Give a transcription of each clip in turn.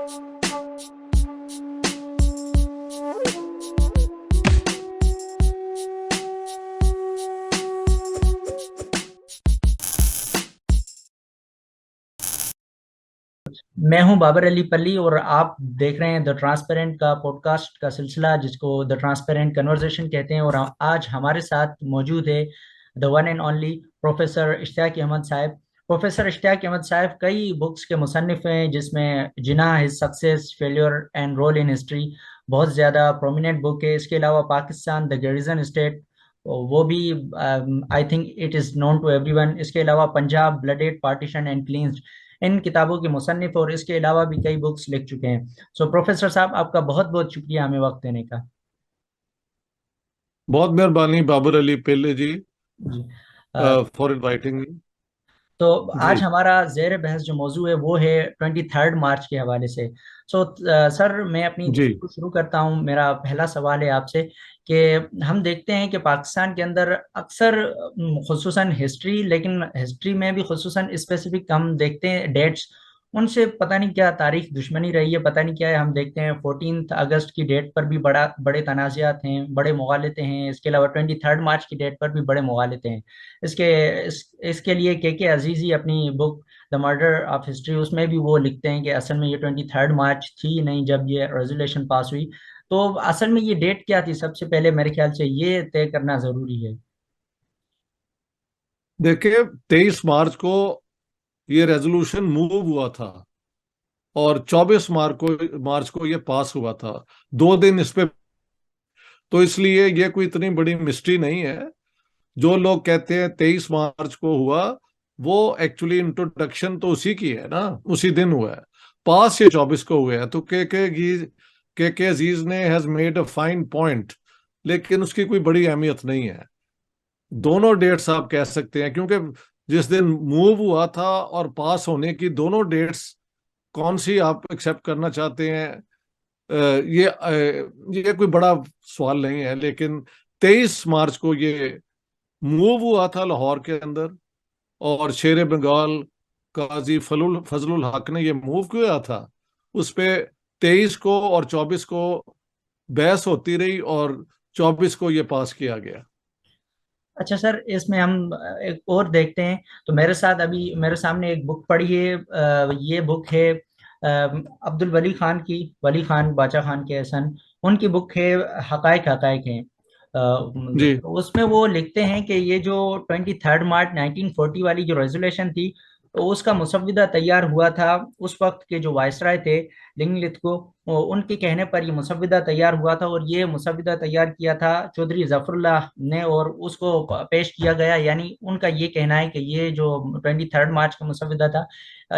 मैं हूं बाबर अली पल्ली और आप देख रहे हैं द ट्रांसपेरेंट का पॉडकास्ट का सिलसिला, जिसको द ट्रांसपेरेंट कन्वर्सेशन कहते हैं। और आज हमारे साथ मौजूद है the one and only professor Ishtiaq Ahmed sahab. Professor Ishtiaq Ahmed साहब कई बुक्स के मुसन्निफ हैं, जिसमें Jinnah his success failure and role in history बहुत ज़्यादा प्रोमिनेंट बुक है। इसके अलावा पाकिस्तान द गैरिजन स्टेट, वो भी I think it is known to everyone. इसके अलावा Punjab bloodied partition and cleansed, इन किताबों के मुसन्निफ और इसके अलावा भी कई बुक्स लिख चुके हैं। सो प्रोफेसर साहब, आपका बहुत बहुत शुक्रिया हमें वक्त देने का। बहुत मेहरबानी बाबर अली पेले जी, जी। अ, फॉर इनवाइटिंग मी। तो जी आज हमारा जेर बहस जो मौजू है वो है 23 मार्च के हवाले से। सो सर, मैं अपनी जी। गुफ्तगू शुरू करता हूँ। मेरा पहला सवाल है आपसे कि हम देखते हैं कि पाकिस्तान के अंदर अक्सर खुसूसन हिस्ट्री, लेकिन हिस्ट्री में भी खुसूसन स्पेसिफिक हम देखते हैं डेट्स, उनसे पता नहीं क्या तारीख दुश्मनी रही है, पता नहीं क्या है। हम देखते हैं 14 अगस्त की डेट पर भी बड़े तनाज़ात हैं, बड़े मुगालते हैं। इसके अलावा 23 मार्च की डेट पर भी बड़े मुगालते हैं। इसके इसके लिए के अजीजी अपनी book the murder of history, उसमें भी वो लिखते हैं कि असल में ये 23 मार्च थी नहीं जब ये रेजोल्यूशन पास हुई। तो असल में ये डेट क्या थी, सबसे पहले मेरे ख्याल से ये तय करना जरूरी है। देखिए, 23 मार्च को ये रेजोल्यूशन मूव हुआ था और 24 मार्च को ये पास हुआ था। 2 दिन इस पे, तो इसलिए ये कोई इतनी बड़ी मिस्ट्री नहीं है। जो लोग कहते हैं 23 मार्च को हुआ, वो एक्चुअली इंट्रोडक्शन तो उसी की है ना, उसी दिन हुआ है। पास ये 24 को हुआ है। तो के अजीज ने has made a fine point, लेकिन उसकी कोई बड़ी अहमियत नहीं है। दोनों डेट्स आप कह सकते हैं, क्योंकि जिस दिन मूव हुआ था और पास होने की दोनों डेट्स कौन सी आप एक्सेप्ट करना चाहते हैं, ये कोई बड़ा सवाल नहीं है। लेकिन 23 मार्च को ये मूव हुआ था लाहौर के अंदर, और शेर बंगाल काजी फजलुल हक ने ये मूव किया था। उस पे 23 को और 24 को बहस होती रही, और 24 को ये पास किया गया। अच्छा सर, इसमें हम एक और देखते हैं। तो मेरे साथ अभी मेरे सामने एक बुक पड़ी है। ये बुक है अब्दुल वली खान की, वली खान बाचा खान के हसन, उनकी बुक है हकायक हकायक है। जी। तो उसमें वो लिखते हैं कि ये जो 23 मार्च 1940 वाली जो रेजोल्यूशन थी, तो उसका मुसविदा तैयार हुआ था उस वक्त के जो वायसराय थे लिंगलिथ को, उनके कहने पर ये मुसविदा तैयार हुआ था। और ये मुसविदा तैयार किया था चौधरी जफरुल्लाह ने और उसको पेश किया गया। यानी उनका ये कहना है कि ये जो 23 मार्च का मुसविदा था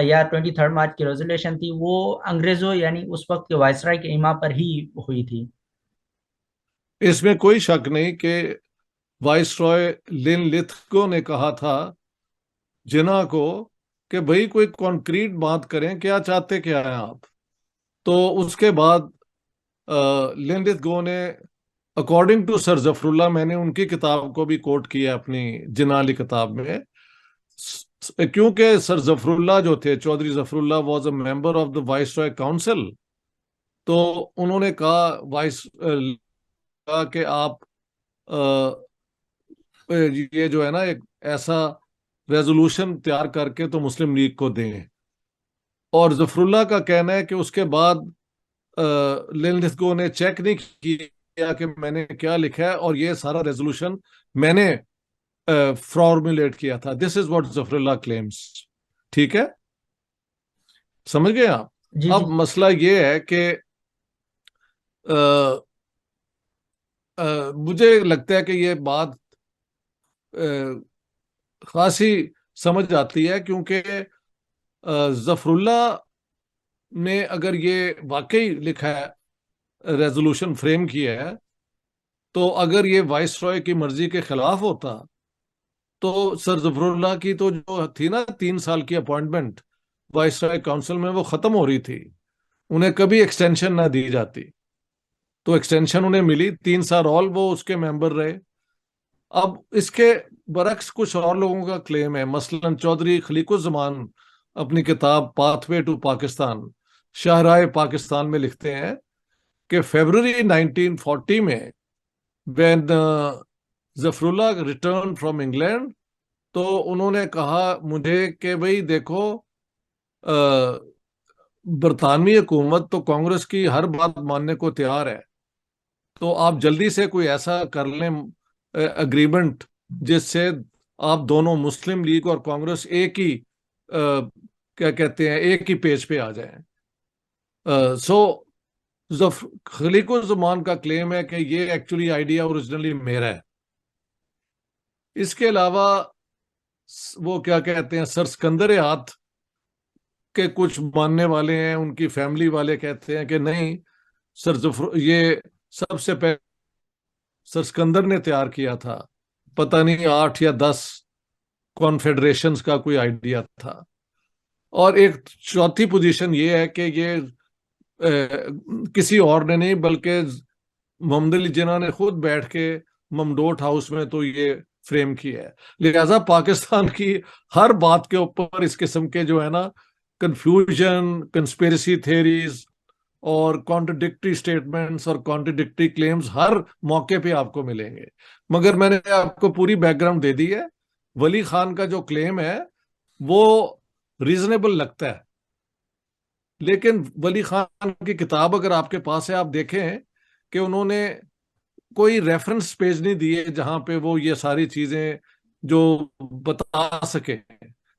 या 23 मार्च की रेजोल्यूशन थी, वो अंग्रेजों यानी उस वक्त के वायसराय के इमा पर ही हुई थी। इसमें कोई शक नहीं कि वाइसरॉय लिनलिथगो ने कहा था जिन्ना को कि भाई कोई कॉन्क्रीट बात करें, क्या चाहते क्या हैं आप। तो उसके बाद लिनलिथगो ने, अकॉर्डिंग टू सर जफरुल्लाह, मैंने उनकी किताब को भी कोट किया अपनी जिन्ना वाली किताब में, क्योंकि सर जफरुल्लाह जो थे, Chaudhry Zafarullah was a member of the viceroy council. तो उन्होंने कहा कहा कि आप ये जो है ना, एक ऐसा रेजोल्यूशन तैयार करके तो मुस्लिम लीग को दें। और जफरुल्लाह का कहना है कि उसके बाद लिनलिथगो ने चेक नहीं किया कि मैंने क्या लिखा है, और ये सारा रेजोल्यूशन मैंने फॉर्मुलेट किया था। This is what Zafrullah claims. ठीक है, समझ गए आप। जी जी। अब मसला ये है कि अ, मुझे लगता है कि ये बात खासी समझ आती है, क्योंकि जफरुल्लाह ने अगर ये वाकई लिखा है, रेजोल्यूशन फ्रेम किया है, तो अगर ये वाइस रॉय की मर्जी के खिलाफ होता, तो सर जफरुल्लाह की तो जो थी ना 3 साल की अपॉइंटमेंट वाइस रॉय काउंसिल में, वो खत्म हो रही थी। उन्हें कभी एक्सटेंशन ना दी जाती। तो एक्सटेंशन उन्हें मिली, 3 साल और वो उसके मेंबर रहे। अब इसके बरक्स कुछ और लोगों का क्लेम है। मसलन चौधरी खलीकुज्जमान अपनी किताब पाथवे टू पाकिस्तान, शाहराह पाकिस्तान में लिखते हैं कि फरवरी 1940 में when Zafrullah return from England, तो उन्होंने कहा मुझे कि भाई देखो, बरतानवी हुकूमत तो कांग्रेस की हर बात मानने को तैयार है, तो आप जल्दी से कोई ऐसा कर लें अग्रीमेंट जिससे आप दोनों मुस्लिम लीग और कांग्रेस एक ही क्या कहते हैं, एक ही पेज पे आ जाएं। सो खलीकुल जमान का क्लेम है कि ये एक्चुअली आइडिया ओरिजिनली मेरा है। इसके अलावा वो क्या कहते हैं, सर सिकंदर हाथ के कुछ मानने वाले हैं, उनकी फैमिली वाले कहते हैं कि नहीं, सर जफर ये सबसे पहले सर सिकंदर ने तैयार किया था, पता नहीं 8 या 10 कॉन्फेडरेशंस का कोई आइडिया था। और एक चौथी पोजीशन ये है कि ये किसी और ने नहीं बल्कि मोहम्मद अली जिन्ना ने खुद बैठ के ममडोट हाउस में तो ये फ्रेम किया है। लिहाजा पाकिस्तान की हर बात के ऊपर इस किस्म के जो है ना कंफ्यूजन, कंस्पिरेसी थेरीज और कॉन्ट्रडिक्टरी स्टेटमेंट्स और कॉन्ट्रडिक्टरी क्लेम्स हर मौके पे आपको मिलेंगे। मगर मैंने आपको पूरी बैकग्राउंड दे दी है। वली खान का जो क्लेम है वो रीजनेबल लगता है, लेकिन वली खान की किताब अगर आपके पास है, आप देखें कि उन्होंने कोई रेफरेंस पेज नहीं दिए जहां पे वो ये सारी चीजें जो बता सके।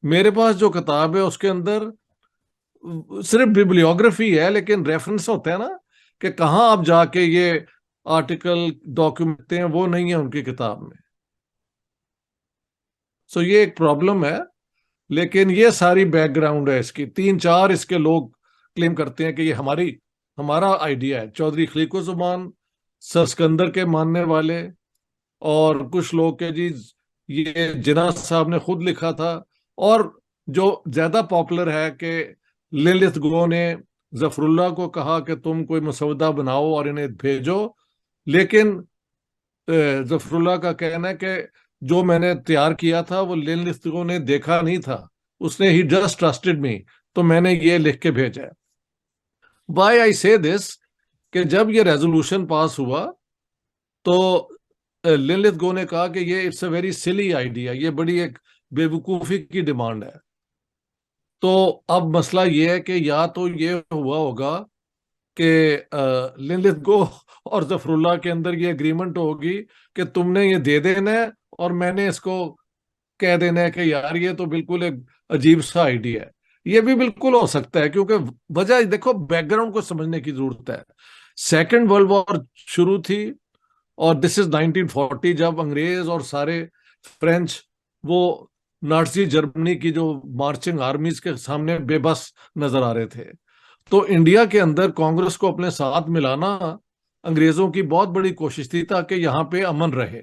मेरे पास जो किताब है उसके अंदर सिर्फ बिब्लियोग्राफी है, लेकिन रेफरेंस होता है ना कि कहाँ आप जाके ये आर्टिकल डॉक्यूमेंट हैं, वो नहीं है उनकी किताब में। सो ये एक प्रॉब्लम है। लेकिन ये सारी बैकग्राउंड है इसकी। 3-4 इसके लोग क्लेम करते हैं कि ये हमारा आइडिया है। चौधरी खलीकुज़्ज़मान, सर सिकंदर के मानने वाले, और कुछ लोग के जी ये जिन्ना साहब ने खुद लिखा था। और जो ज्यादा पॉपुलर है कि ललित गो ने जफरुल्लाह को कहा कि तुम कोई मसौदा बनाओ और इन्हें भेजो, लेकिन जफरुल्लाह का कहना है कि जो मैंने तैयार किया था वो ललित गो ने देखा नहीं था, उसने ही जस्ट ट्रस्टेड मी, तो मैंने ये लिख के भेजा है। वाई आई से दिस, कि जब ये रेजोल्यूशन पास हुआ तो ललित गो ने कहा कि ये it's a very silly idea, ये बड़ी एक बेवकूफ़ी की डिमांड है। तो अब मसला ये है कि या तो ये हुआ होगा कि ललित गो और जफरुल्लाह के अंदर ये एग्रीमेंट होगी कि तुमने ये दे देना है और मैंने इसको कह देना है कि यार ये तो बिल्कुल एक अजीब सा आइडिया है। ये भी बिल्कुल हो सकता है, क्योंकि वजह देखो, बैकग्राउंड को समझने की जरूरत है। सेकेंड वर्ल्ड वॉर शुरू थी और दिस इज 1940, जब अंग्रेज और सारे फ्रेंच वो नाजी जर्मनी की जो मार्चिंग आर्मीज के सामने बेबस नजर आ रहे थे। तो इंडिया के अंदर कांग्रेस को अपने साथ मिलाना अंग्रेजों की बहुत बड़ी कोशिश थी ताकि यहाँ पे अमन रहे।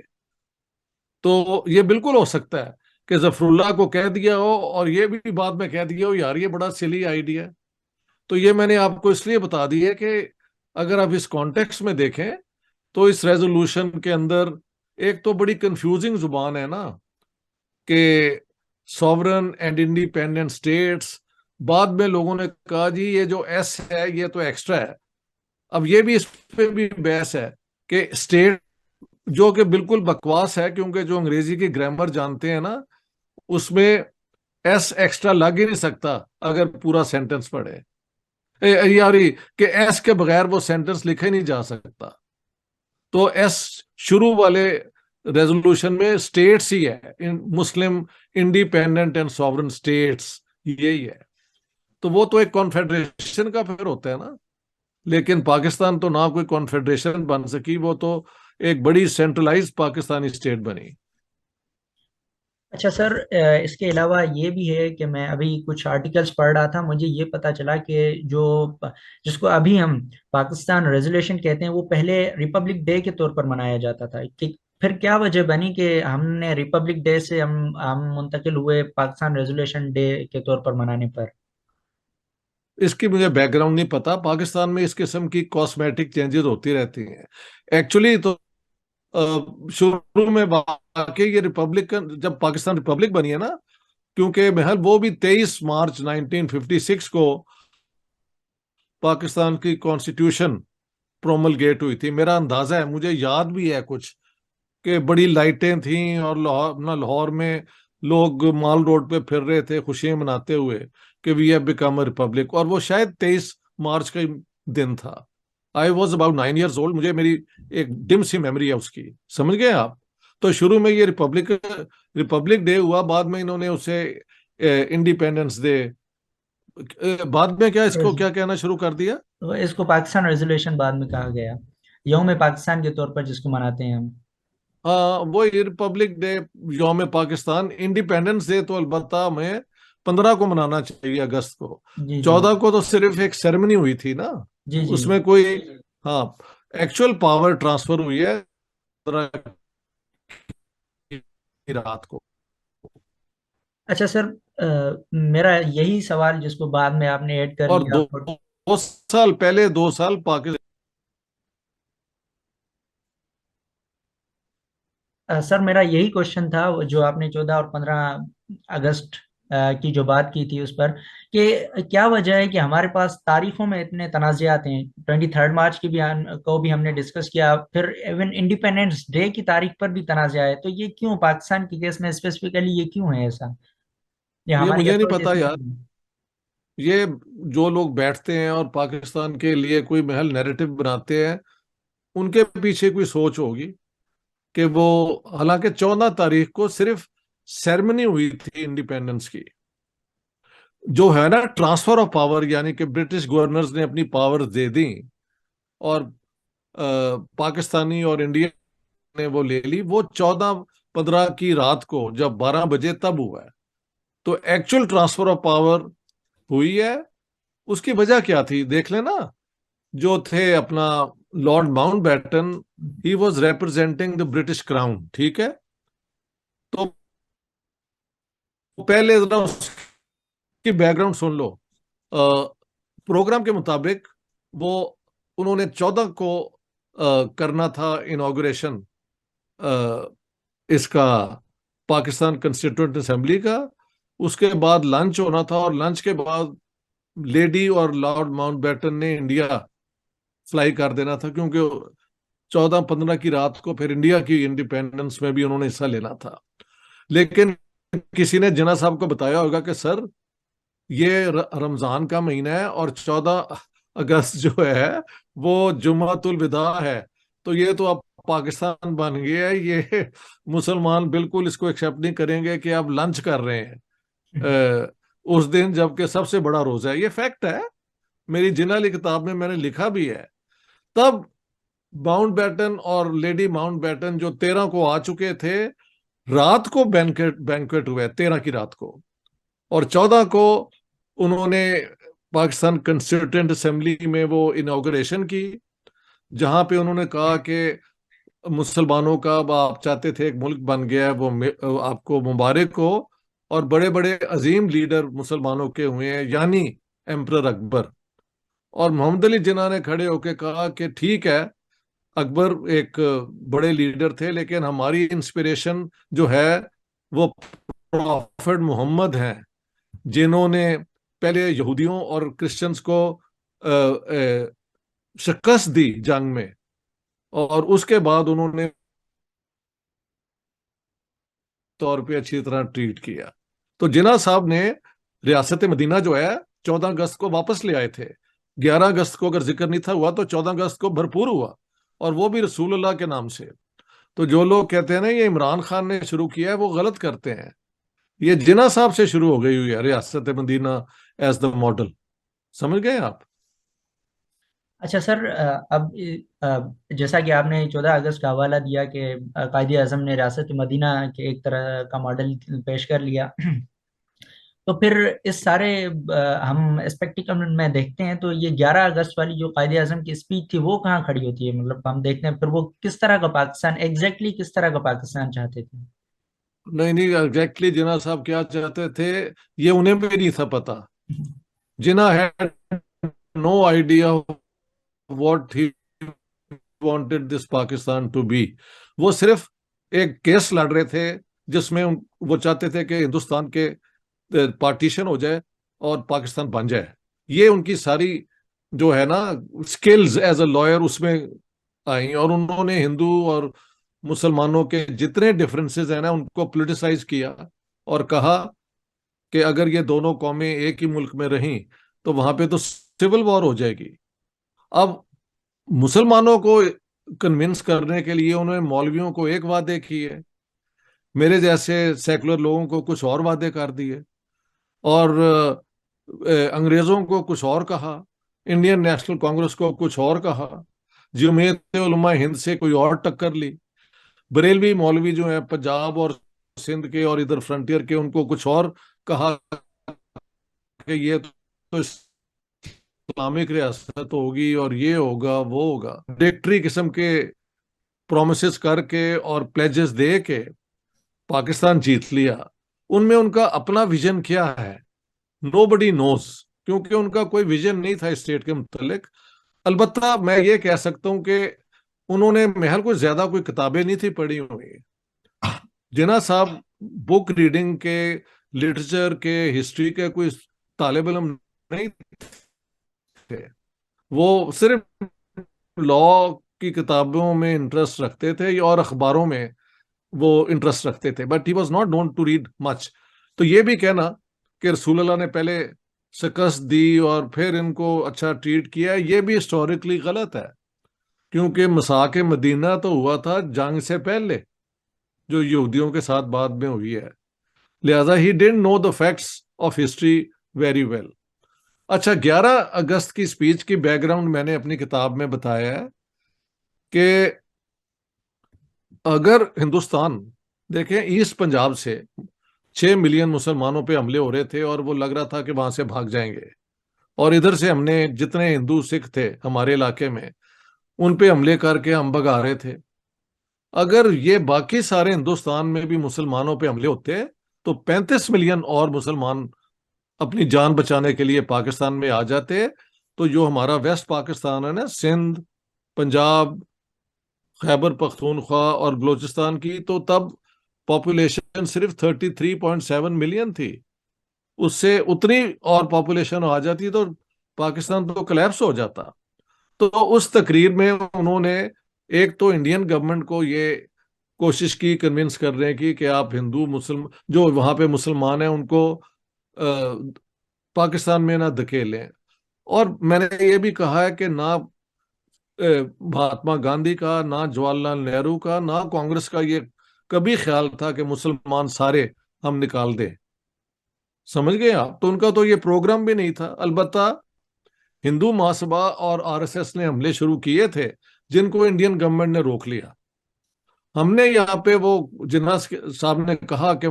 तो ये बिल्कुल हो सकता है कि जफरुल्लाह को कह दिया हो और ये भी बाद में कह दिया हो यार ये बड़ा सिली आइडिया है। तो ये मैंने आपको इसलिए बता दी है कि अगर आप इस कॉन्टेक्स्ट में देखें तो इस रेजोल्यूशन के अंदर एक तो बड़ी कंफ्यूजिंग जुबान है ना कि सॉवरन एंड इंडिपेंडेंट स्टेट्स। बाद में लोगों ने कहा जी ये जो एस है ये तो एक्स्ट्रा है। अब ये भी, इस पे भी बहस है कि स्टेट, जो कि बिल्कुल बकवास है, क्योंकि जो अंग्रेजी की ग्रामर जानते हैं ना उसमें एस एक्स्ट्रा लग ही नहीं सकता अगर पूरा सेंटेंस पढ़े। यार कि एस के बगैर वो सेंटेंस लिखा ही नहीं जा सकता। तो एस शुरू वाले रेजोल्यूशन में स्टेट्स ही है, मुस्लिम इंडिपेंडेंट एंड सॉवरन स्टेट्स, यही है। तो वो तो एक कॉन्फेडरेशन का फिर होता है ना। लेकिन पाकिस्तान तो ना कोई कॉन्फेडरेशन बन सकी, वो तो एक बड़ी सेंट्रलाइज पाकिस्तानी स्टेट बनी। अच्छा सर, इसके अलावा ये भी है कि मैं अभी कुछ आर्टिकल्स पढ़ रहा था, मुझे ये पता चला कि जो जिसको अभी हम पाकिस्तान रेजोल्यूशन कहते हैं वो पहले रिपब्लिक डे के तौर पर मनाया जाता था। कि फिर क्या वजह बनी कि हमने रिपब्लिक डे से हम मुंतकिल हुए पाकिस्तान रेजोल्यूशन डे के तौर पर मनाने पर? इसकी मुझे बैकग्राउंड नहीं पता। पाकिस्तान में इस किस्म की कॉस्मेटिक चेंजेस होती रहती हैं। एक्चुअली तो शुरू में वाकई ये रिपब्लिकन, जब पाकिस्तान रिपब्लिक बनी है ना, क्योंकि महल वो भी 23 मार्च 1956 को पाकिस्तान की कॉन्स्टिट्यूशन प्रोमलगेट हुई थी। मेरा अंदाजा है, मुझे याद भी है कुछ, कि बड़ी लाइटें थीं और लाहौर में लोग माल रोड पे फिर रहे थे खुशियां मनाते हुए कि we have become a republic. और वो शायद 23 मार्च का ही दिन था। I was about 9 years old, मुझे मेरी एक डिम सी मेमोरी है उसकी, समझ गए आप। तो शुरू में ये रिपब्लिक रिपब्लिक डे हुआ, बाद में इन्होंने उसे इंडिपेंडेंस डे, बाद में क्या इसको क्या कहना शुरू कर दिया। तो इसको पाकिस्तान रेजोल्यूशन बाद में कहा गया, यौम पाकिस्तान के तौर पर जिसको मनाते हैं हम। हाँ, वो रिपब्लिक डे, यौम पाकिस्तान। इंडिपेंडेंस डे तो अलबत्ता हमें 15 को मनाना चाहिए, अगस्त को। जी जी 14 को तो सिर्फ एक सेरेमनी हुई थी ना, जी जी। उसमें कोई, हाँ, एक्चुअल पावर ट्रांसफर हुई है 15 की रात को। अच्छा सर, मेरा यही सवाल जिसको बाद में आपने ऐड कर और लिया। 2 साल पहले, 2 साल पाकिस्तान। सर मेरा यही क्वेश्चन था, वो जो आपने 14 और 15 अगस्त की जो बात की थी उस पर, कि क्या वजह है कि हमारे पास तारीखों में इतने तनाज़ात हैं। 23 मार्च की भी को भी हमने डिस्कस किया, फिर इवन इंडिपेंडेंस डे की तारीख पर भी तनाज़ा है। तो ये क्यों पाकिस्तान के केस में स्पेसिफिकली ये क्यों है ऐसा? ये ये हमारी मुझे नहीं अप्रोच पता ऐसी यार। क्यों है? ये जो लोग बैठते हैं और पाकिस्तान के लिए कोई महल नैरेटिव बनाते हैं, उनके पीछे कोई सोच होगी कि वो, हालांकि 14 तारीख को सिर्फ सेरेमनी हुई थी इंडिपेंडेंस की, जो है ना ट्रांसफर ऑफ पावर, यानी कि ब्रिटिश गवर्नर्स ने अपनी पावर दे दी और पाकिस्तानी और इंडिया ने वो ले ली। वो 14-15 की रात को जब 12 बजे तब हुआ है। तो एक्चुअल ट्रांसफर ऑफ पावर हुई है। उसकी वजह क्या थी देख लेना। जो थे अपना Lord Mountbatten, he was representing the British crown, ठीक है। तो पहले जरा उसकी बैकग्राउंड सुन लो। प्रोग्राम के मुताबिक वो, उन्होंने 14 को करना था इनॉग्रेशन इसका, पाकिस्तान कंस्टिट्यूंट असेंबली का। उसके बाद लंच होना था, और लंच के बाद लेडी और लॉर्ड माउंटबेटन ने इंडिया फ्लाई कर देना था, क्योंकि 14-15 की रात को फिर इंडिया की इंडिपेंडेंस में भी उन्होंने हिस्सा लेना था। लेकिन किसी ने जिन्ना साहब को बताया होगा कि सर, ये रमजान का महीना है और 14 अगस्त जो है वो जुम्मतुल विदा है। तो ये तो अब पाकिस्तान बन गया है, ये मुसलमान बिल्कुल इसको एक्सेप्ट नहीं करेंगे कि आप लंच कर रहे हैं उस दिन, जबकि सबसे बड़ा रोजा है। ये फैक्ट है, मेरी जिन्ना वाली किताब में मैंने लिखा भी है। तब माउंटबेटन और लेडी माउंटबेटन जो 13 को आ चुके थे, रात को बैंकेट बैंकेट हुआ 13 की रात को, और 14 को उन्होंने पाकिस्तान कंस्टिट्यूंट असेंबली में वो इनॉग्रेशन की, जहां पे उन्होंने कहा कि मुसलमानों का, अब आप चाहते थे एक मुल्क बन गया है, वो आपको मुबारक हो। और बड़े बड़े अजीम लीडर मुसलमानों के हुए हैं, यानी एम्परर अकबर। और मोहम्मद अली जिन्ना ने खड़े होकर कहा कि ठीक है, अकबर एक बड़े लीडर थे, लेकिन हमारी इंस्पिरेशन जो है वो प्रॉफिट मोहम्मद हैं, जिन्होंने पहले यहूदियों और क्रिश्चियंस को शिकस्त दी जंग में, और उसके बाद उन्होंने तौर पे अच्छी तरह ट्रीट किया। तो जिन्ना साहब ने रियासत मदीना जो है 14 अगस्त को वापस ले आए थे। 11 अगस्त को अगर जिक्र नहीं था हुआ, तो 14 अगस्त को भरपूर हुआ, और वो भी रसूलुल्लाह के नाम से। तो जो लोग कहते हैं ना ये इमरान खान ने शुरू किया है, वो गलत करते हैं। ये जिन्ना साहब से शुरू हो गई हुई है रियासत मदीना एज द मॉडल, समझ गए आप। अच्छा सर, अब जैसा कि आपने 14 अगस्त का हवाला दिया कि कायदे आजम ने रियासत मदीना के एक तरह का मॉडल पेश कर लिया। तो फिर इस सारे हम स्पेक्टिकल में देखते हैं, तो ये 11 अगस्त वाली जो कायदे आजम की स्पीच थी वो कहाँ खड़ी होती है? मतलब हम देखते हैं फिर वो किस तरह का पाकिस्तान, किस तरह का पाकिस्तान चाहते थे? नहीं नहीं, एग्जैक्टली जिन्ना साहब क्या चाहते थे, ये उन्हें भी नहीं था पता। Jinnah had no idea what he wanted this Pakistan to be. वो सिर्फ एक केस लड़ रहे थे, जिसमें वो चाहते थे कि हिंदुस्तान के पार्टीशन हो जाए और पाकिस्तान बन जाए। ये उनकी सारी जो है ना स्किल्स एज अ लॉयर उसमें आई, और उन्होंने हिंदू और मुसलमानों के जितने डिफरेंसेस हैं ना उनको पोलिटिसाइज किया, और कहा कि अगर ये दोनों कौमें एक ही मुल्क में रहीं तो वहां पे तो सिविल वॉर हो जाएगी। अब मुसलमानों को कन्विंस करने के लिए उन्होंने मौलवियों को एक वादे किए, मेरे जैसे सेकुलर लोगों को कुछ और वादे कर दिए, और अंग्रेजों को कुछ और कहा, इंडियन नेशनल कांग्रेस को कुछ और कहा, जमीयत उलमा हिंद से कोई और टक्कर ली, बरेलवी मौलवी जो है पंजाब और सिंध के और इधर फ्रंटियर के उनको कुछ और कहा कि ये तो इस्लामिक रियासत होगी और ये होगा वो होगा, डिक्ट्री किस्म के प्रोमिस करके और प्लेजेस दे के पाकिस्तान जीत लिया। उनमें उनका अपना विजन क्या है, नोबडी नोज, क्योंकि उनका कोई विजन नहीं था स्टेट के मुतल्लिक। अलबत्ता मैं ये कह सकता हूं कि उन्होंने महल कोई ज्यादा कोई किताबें नहीं थी पढ़ी हुई। जिन्ना साहब बुक रीडिंग के, लिटरेचर के, हिस्ट्री के कोई तालिब इल्म नहीं थे। वो सिर्फ लॉ की किताबों में इंटरेस्ट रखते थे और अखबारों में वो इंटरेस्ट रखते थे, but he was not known to read much. तो ये भी कहना कि रसूल अल्लाह ने पहले शिकस्त दी और फिर इनको अच्छा ट्रीट किया, ये भी हिस्टोरिकली गलत है, क्योंकि मसाक मदीना तो हुआ था जंग से पहले, जो यहूदियों के साथ बाद में हुई है। लिहाजा he didn't know the facts of history very well. अच्छा, 11 अगस्त की स्पीच की बैकग्राउंड मैंने अपनी किताब में बताया है कि अगर हिंदुस्तान, देखें ईस्ट पंजाब से 6 मिलियन मुसलमानों पे हमले हो रहे थे और वो लग रहा था कि वहां से भाग जाएंगे, और इधर से हमने जितने हिंदू सिख थे हमारे इलाके में उन पे हमले करके हम भगा रहे थे। अगर ये बाकी सारे हिंदुस्तान में भी मुसलमानों पे हमले होते तो 35 मिलियन और मुसलमान अपनी जान बचाने के लिए पाकिस्तान में आ जाते। तो जो हमारा वेस्ट पाकिस्तान है ना, सिंध, पंजाब, खैबर पख्तूनख्वा और बलूचिस्तान की, तो तब पॉपुलेशन सिर्फ 33.7 मिलियन थी। उससे उतनी और पॉपुलेशन आ जाती तो पाकिस्तान तो कोलैप्स हो जाता। तो उस तकरीर में उन्होंने एक तो इंडियन गवर्नमेंट को ये कोशिश की कन्विंस करने की कि आप हिंदू मुस्लिम जो वहां पे मुसलमान हैं उनको पाकिस्तान में ना धकेलें। और मैंने ये भी कहा है कि ना महात्मा गांधी का, ना जवाहरलाल नेहरू का, ना कांग्रेस का ये कभी ख्याल था कि मुसलमान सारे हम निकाल दें। समझ गए आप? तो उनका तो ये प्रोग्राम भी नहीं था। अलबत्ता हिंदू महासभा और आरएसएस ने हमले शुरू किए थे जिनको इंडियन गवर्नमेंट ने रोक लिया। हमने यहाँ पे वो जिन्ना साहब ने कहा कि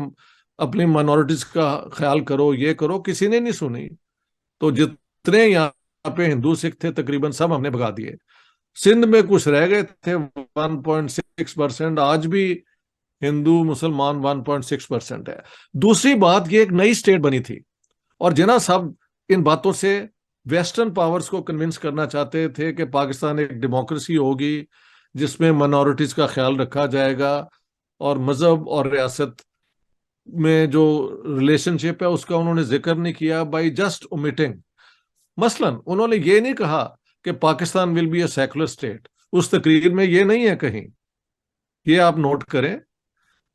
अपनी माइनॉरिटीज का ख्याल करो, ये करो, किसी ने नहीं सुनी। तो जितने यहाँ पे हिंदू सिख थे तकरीबन सब हमने भगा दिए। सिंध में कुछ रह गए थे 1.6%, आज भी हिंदू मुसलमान 1.6% है। दूसरी बात, ये एक नई स्टेट बनी थी और जिन्ना साहब इन बातों से वेस्टर्न पावर्स को कन्विंस करना चाहते थे कि पाकिस्तान एक डेमोक्रेसी होगी जिसमें माइनॉरिटीज का ख्याल रखा जाएगा, और मजहब और रियासत में जो रिलेशनशिप है उसका उन्होंने जिक्र नहीं किया बाई जस्ट ओमिटिंग। मसलन उन्होंने ये नहीं कहा कि Pakistan will be a secular state, उस तकरीर में ये नहीं है कहीं, ये आप नोट करें।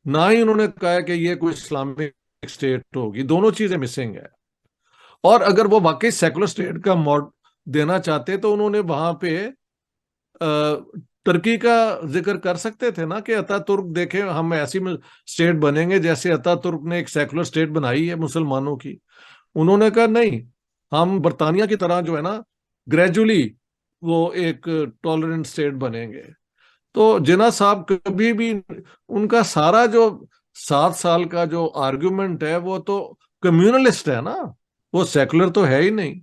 ना ही उन्होंने कहा कि ये कोई इस्लामिक स्टेट होगी, दोनों चीजें मिसिंग है। और अगर वो वाकई सेकुलर स्टेट का मॉड देना चाहते तो उन्होंने वहां पे तुर्की का जिक्र कर सकते थे ना, कि अतातुर्क देखें हम ऐसी स्टेट बनेंगे जैसे अतातुर्क ने एक सेकुलर स्टेट बनाई है मुसलमानों की। उन्होंने कहा नहीं, हम बरतानिया की तरह जो है ना ग्रेजुअली वो एक टॉलरेंट स्टेट बनेंगे। तो जिन्ना साहब कभी भी, उनका सारा जो 7 साल का जो आर्गुमेंट है वो तो कम्युनलिस्ट है ना, वो सेकुलर तो है ही नहीं।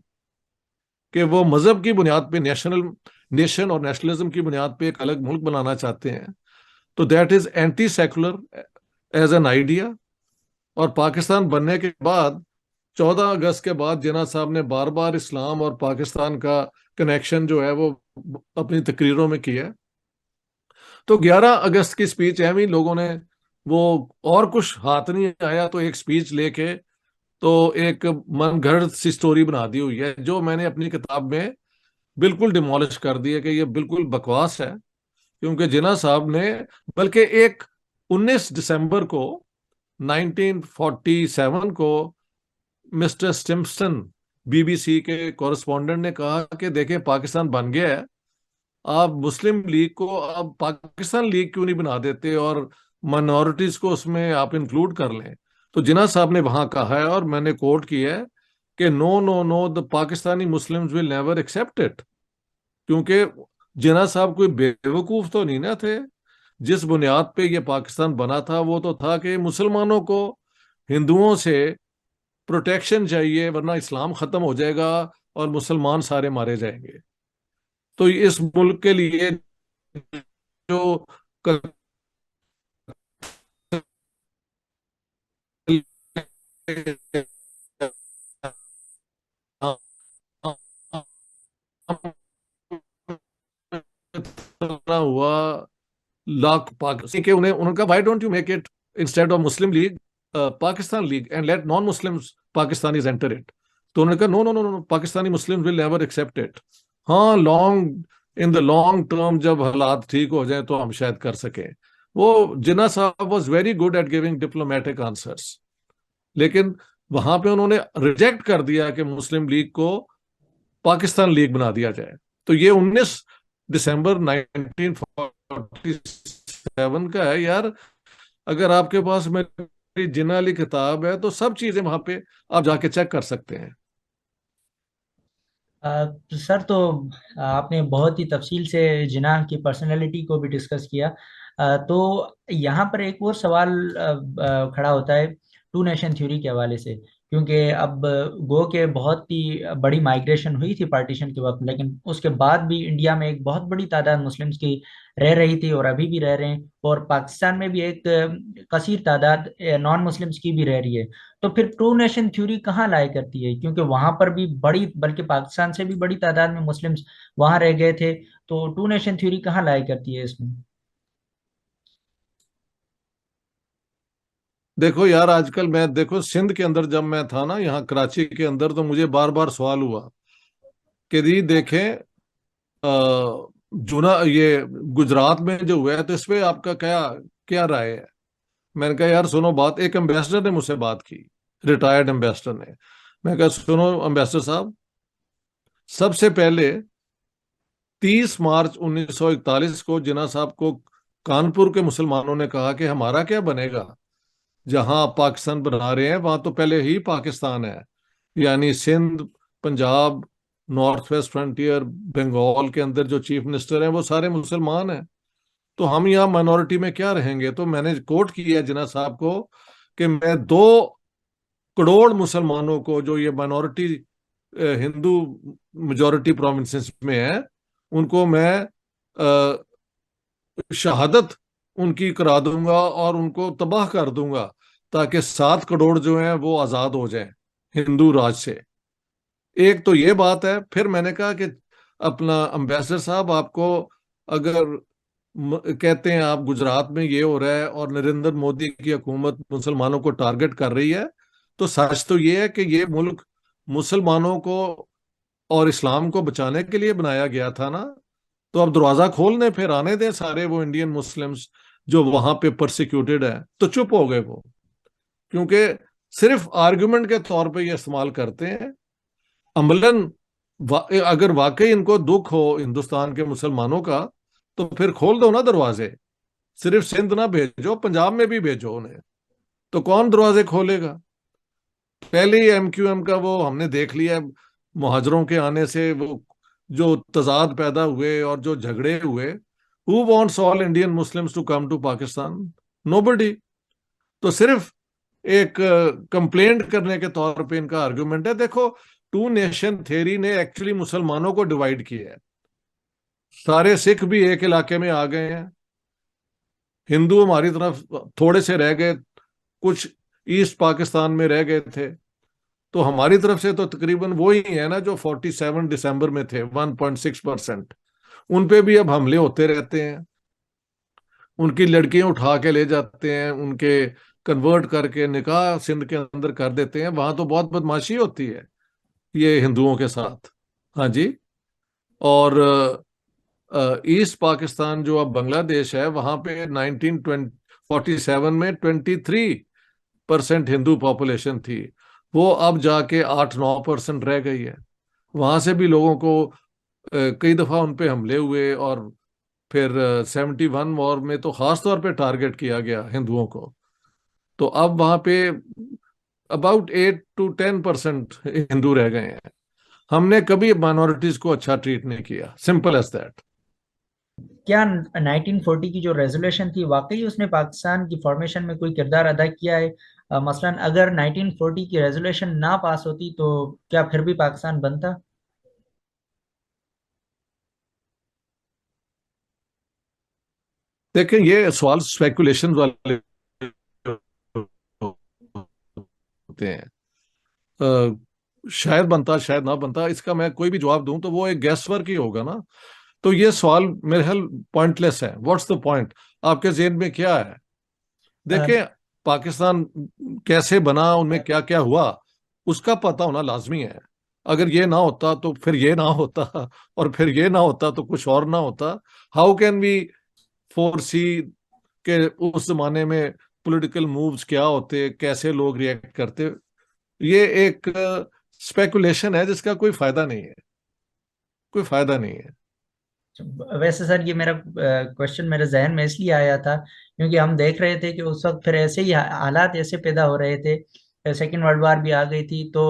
कि वो मजहब की बुनियाद पे नेशन और नेशनलिज्म की बुनियाद पे एक अलग मुल्क बनाना चाहते हैं, तो that is anti secular as an idea. और पाकिस्तान बनने के बाद 14 अगस्त के बाद जिन्ना साहब ने बार बार इस्लाम और पाकिस्तान का कनेक्शन जो है वो अपनी तकरीरों में किया। तो 11 अगस्त की स्पीच एवं लोगों ने वो, और कुछ हाथ नहीं आया तो एक स्पीच लेके तो एक मन गढ़ सी स्टोरी बना दी हुई है, जो मैंने अपनी किताब में बिल्कुल डिमोलिश कर दिए कि ये बिल्कुल बकवास है। क्योंकि जिन्ना साहब ने, बल्कि एक 19 दिसंबर को 1947 को मिस्टर स्टिम्पसन, बीबीसी के कॉरेस्पॉन्डेंट, ने कहा कि देखें पाकिस्तान बन गया है, आप मुस्लिम लीग को अब पाकिस्तान लीग क्यों नहीं बना देते और माइनॉरिटीज को उसमें आप इंक्लूड कर लें। तो जिन्ना साहब ने वहां कहा है, और मैंने कोट किया है, कि no no no, the Pakistani Muslims will never accept it. क्योंकि जिन्ना साहब कोई बेवकूफ तो नहीं ना थे। जिस बुनियाद पे ये पाकिस्तान बना था वो तो था कि मुसलमानों को हिंदुओं से प्रोटेक्शन चाहिए, वरना इस्लाम खत्म हो जाएगा और मुसलमान सारे मारे जाएंगे। तो इस मुल्क के लिए जो हुआ लाख पाकिस्तान के, उन्हें उनका why don't you make it instead of Muslim League Pakistan league and let non Muslims Pakistanis enter it. तो उन्होंने कहा no no no no, Pakistani Muslim will never accept it. हाँ, long in the long term जब हालात ठीक हो जाए तो हम शायद कर सके। वो जिन्ना साहब was very good at giving diplomatic answers, लेकिन वहां पे उन्होंने रिजेक्ट कर दिया कि मुस्लिम लीग को पाकिस्तान लीग बना दिया जाए। तो ये 19 दिसंबर 1947 का है यार। अगर आपके पास मेरी जिन्ना वाली किताब है तो सब चीजें वहां पे आप जाके चेक कर सकते हैं। सर, तो आपने बहुत ही तफसील से जिनाह की पर्सनैलिटी को भी डिस्कस किया। तो यहाँ पर एक और सवाल खड़ा होता है टू नेशन थ्योरी के हवाले से, क्योंकि अब गो के बहुत ही बड़ी माइग्रेशन हुई थी पार्टीशन के वक्त, लेकिन उसके बाद भी इंडिया में एक बहुत बड़ी तादाद मुस्लिम्स की रह रही थी और अभी भी रह रहे हैं, और पाकिस्तान में भी एक कसीर तादाद नॉन मुस्लिम्स की भी रह रही है। तो फिर ट्रू नेशन थ्योरी कहाँ लाया करती है, क्योंकि वहां पर भी बड़ी, बल्कि पाकिस्तान से भी बड़ी तादाद में मुस्लिम्स वहां रह गए थे। तो ट्रू नेशन थ्योरी कहाँ लाया करती है इसमें? देखो यार, आजकल मैं देखो सिंध के अंदर जब मैं था ना, यहाँ कराची के अंदर, तो मुझे बार बार सवाल हुआ कि जी देखें, जुना ये गुजरात में जो हुआ है तो इस पे आपका क्या क्या राय है। मैंने कहा यार सुनो बात, एक एम्बेसडर ने मुझसे बात की, रिटायर्ड एम्बेसडर ने। मैं कहा सुनो एम्बेसडर साहब, सबसे पहले 30 मार्च 1941 को जिन्ना साहब को कानपुर के मुसलमानों ने कहा कि हमारा क्या बनेगा, जहां आप पाकिस्तान बना रहे हैं वहां तो पहले ही पाकिस्तान है। यानी Sindh, Punjab, North West Frontier, Bengal के अंदर जो चीफ मिनिस्टर हैं वो सारे मुसलमान हैं। तो हम यहाँ माइनॉरिटी में क्या रहेंगे। तो मैंने कोट किया जिन्ना साहब को कि मैं 2 करोड़ मुसलमानों को, जो ये माइनॉरिटी हिंदू मेजॉरिटी प्रोविंसेस में है, उनको मैं शहादत उनकी करा दूंगा और उनको तबाह कर दूंगा, ताकि 7 करोड़ जो हैं वो आजाद हो जाएं हिंदू राज से। एक तो ये बात है। फिर मैंने कहा कि अपना अम्बेसडर साहब, आपको अगर कहते हैं आप गुजरात में ये हो रहा है और नरेंद्र मोदी की हुकूमत मुसलमानों को टारगेट कर रही है, तो सच तो ये है कि ये मुल्क मुसलमानों को और इस्लाम को बचाने के लिए बनाया गया था ना। तो अब दरवाजा खोल दें, फिर आने दें सारे वो इंडियन मुस्लिम्स जो वहां पे परसिक्यूटेड है। तो चुप हो गए वो, क्योंकि सिर्फ आर्गुमेंट के तौर पे ये इस्तेमाल करते हैं। अमलन अगर वाकई इनको दुख हो हिंदुस्तान के मुसलमानों का, तो फिर खोल दो ना दरवाजे। सिर्फ सिंध ना भेजो, पंजाब में भी भेजो उन्हें। तो कौन दरवाजे खोलेगा। पहले ही एमक्यूएम का वो हमने देख लिया, मुहाजरों के आने से वो जो तजाद पैदा हुए और जो झगड़े हुए। Who wants all Indian Muslims to come to Pakistan? Nobody. तो सिर्फ एक कंप्लेंट करने के तौर पे इनका आर्गुमेंट है। देखो, टू नेशन थ्योरी ने एक्चुअली मुसलमानों को डिवाइड किया है। सारे सिख भी एक इलाके में आ गए हैं, हिंदू हमारी तरफ थोड़े से रह गए, कुछ ईस्ट पाकिस्तान में रह गए थे। तो हमारी तरफ से तो तकरीबन वो ही है ना जो 47 दिसंबर में थे, 1.6%। उन पे भी अब हमले होते रहते हैं। उनकी लड़कियां उठा के ले जाते हैं, उनके कन्वर्ट करके निकाह सिंध के अंदर कर देते हैं। वहां तो बहुत बदमाशी होती है ये हिंदुओं के साथ। हाँ जी। और ईस्ट पाकिस्तान जो अब बांग्लादेश है, वहां पे 1947 में 23% हिंदू पॉपुलेशन थी। वो अब जाके 8-9% रह गई है। वहां से भी लोगों को कई दफा उन पे हमले हुए, और फिर 71 वॉर में तो खास तौर पे टारगेट किया गया हिंदुओं को। तो अब वहां पे अबाउट 8 to 10% हिंदू रह गए हैं। हमने कभी माइनॉरिटीज को अच्छा ट्रीट नहीं किया, सिंपल एज दैट। क्या 1940 की जो रेजोल्यूशन थी वाकई उसने पाकिस्तान की फॉर्मेशन में कोई किरदार अदा किया है? मसलन अगर 1940 की रेजोल्यूशन ना पास होती तो क्या फिर भी पाकिस्तान बनता? देखें, ये सवाल स्पेकुलेशन वाले होते हैं। शायद बनता, शायद ना बनता, इसका मैं कोई भी जवाब दूं तो वो एक गैस वर्क ही होगा ना। तो ये सवाल मेरे ख्याल पॉइंटलेस है। What's the point? आपके जेहन में क्या है? अ, देखिए, पाकिस्तान कैसे बना, उनमें क्या क्या हुआ, उसका पता होना लाजमी है। अगर ये ना होता तो फिर ये ना होता, और फिर ये ना होता तो कुछ और ना होता। हाउ कैन वी फोर सी के उस जमाने में पॉलिटिकल मूव्स क्या होते, कैसे लोग रिएक्ट करते? ये एक स्पेकुलेशन है जिसका कोई फायदा नहीं है, कोई फायदा नहीं है। वैसे सर ये मेरा क्वेश्चन मेरे जहन में इसलिए आया था क्योंकि हम देख रहे थे कि उस वक्त फिर ऐसे ही हालात ऐसे पैदा हो रहे थे, सेकेंड वर्ल्ड वार भी आ गई थी, तो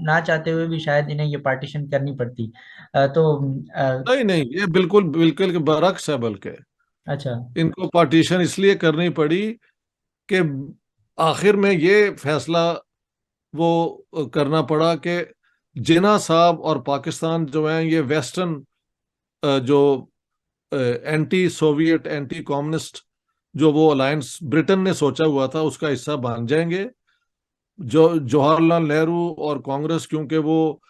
ना चाहते हुए भी शायद इन्हें ये पार्टीशन करनी पड़ती। नहीं नहीं, ये बिल्कुल बिल्कुल के बरक्स है। बल्कि अच्छा। इनको पार्टीशन इसलिए करनी पड़ी कि आखिर में ये फैसला वो करना पड़ा कि जिन्ना साहब और पाकिस्तान जो है, ये वेस्टर्न जो एंटी सोवियत एंटी कम्युनिस्ट जो वो अलायंस ब्रिटेन ने सोचा हुआ था, उसका हिस्सा बन जाएंगे। जो जवाहरलाल नेहरू और कांग्रेस, क्योंकि वो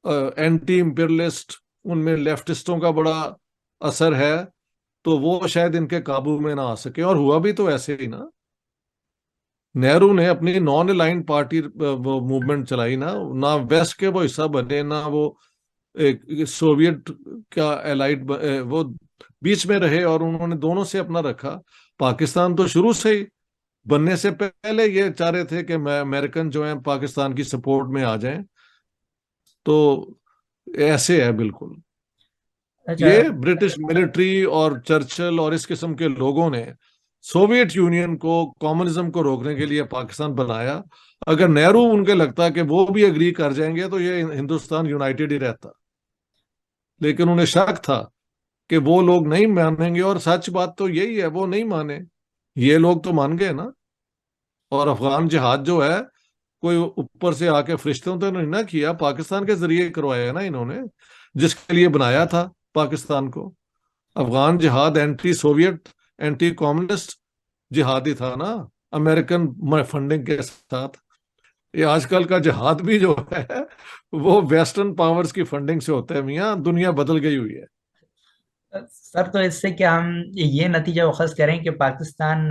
एंटी इंपीरियलिस्ट, उनमें लेफ्टिस्टों का बड़ा असर है, तो वो शायद इनके काबू में ना आ सके। और हुआ भी तो ऐसे ही ना। नेहरू ने अपनी नॉन अलाइंड पार्टी वो मूवमेंट चलाई ना, ना वेस्ट के वो हिस्सा बने, ना वो एक सोवियत का एलाइड वो बीच में रहे, और उन्होंने दोनों से अपना रखा। पाकिस्तान तो शुरू से ही बनने से पहले ये चाह रहे थे कि अमेरिकन जो है पाकिस्तान की सपोर्ट में आ जाएं। तो ऐसे है बिल्कुल। अच्छा। ये ब्रिटिश मिलिट्री और चर्चिल और इस किस्म के लोगों ने सोवियत यूनियन को, कम्युनिज्म को रोकने के लिए पाकिस्तान बनाया। अगर नेहरू उनके लगता कि वो भी एग्री कर जाएंगे तो ये हिंदुस्तान यूनाइटेड ही रहता। लेकिन उन्हें शक था कि वो लोग नहीं मानेंगे, और सच बात तो यही है, वो नहीं माने। ये लोग तो मान गए ना। और अफगान जिहाद जो है, कोई ऊपर से आके फरिश्तों तो नहीं ना किया, पाकिस्तान के जरिए करवाया है ना इन्होंने, जिसके लिए बनाया था पाकिस्तान को। अफगान जिहाद एंटी सोवियत एंटी कम्युनिस्ट जिहाद ही था ना, अमेरिकन फंडिंग के साथ। ये आजकल का जिहाद भी जो है वो वेस्टर्न पावर्स की फंडिंग से होता है। मियाँ, दुनिया बदल गई हुई है। सर तो इससे क्या हम ये नतीजा वखस करें कि पाकिस्तान